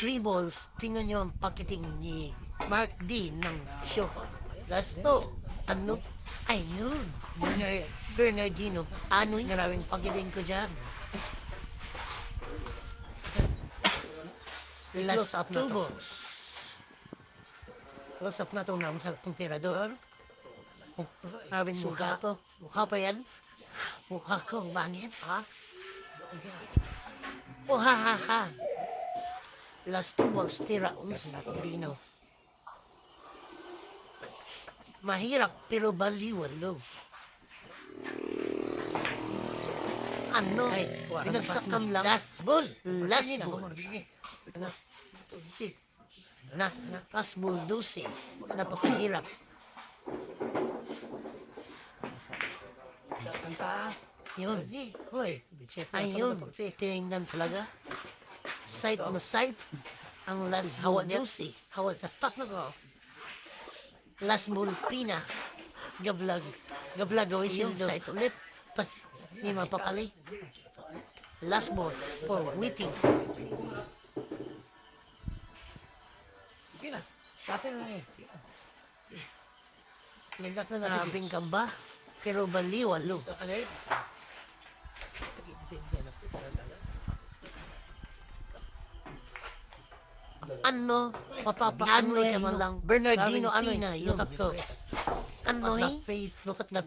Tribbles, tingnan nyo ang packaging ni Mark D ng show. Gasto. Ano? Ayun. Bernardino. Ano yung maraming packaging ko dyan? Las Tubos. Close up na ito naman sa itong tirador. Maraming mukha to. Mukha pa yan? Mukha ko, bangit, ha? Oh, ha, ha, ha. Las Tubos, tiraons, Dino. Mahirap pero baliwalo. Ano? Ay, pinagsakam lang. Last ball. Last ball. Last ball 12. Napakahirap. Yun. Hoy. Ayun. Tinignan talaga. Sight na sight. Ang last ball 12. Hawat sa pak na ko. Last ball pina. Gablag. Gablag gawin yung sight ulit. Pas, hindi mapakali. Last ball for waiting. Sige na. Kapin na eh. Narabing ka ba? Pero baliwalo. Ano? Mapapaano ka man lang. Bernardino, ano na? Look at ko. Ano eh? Look at na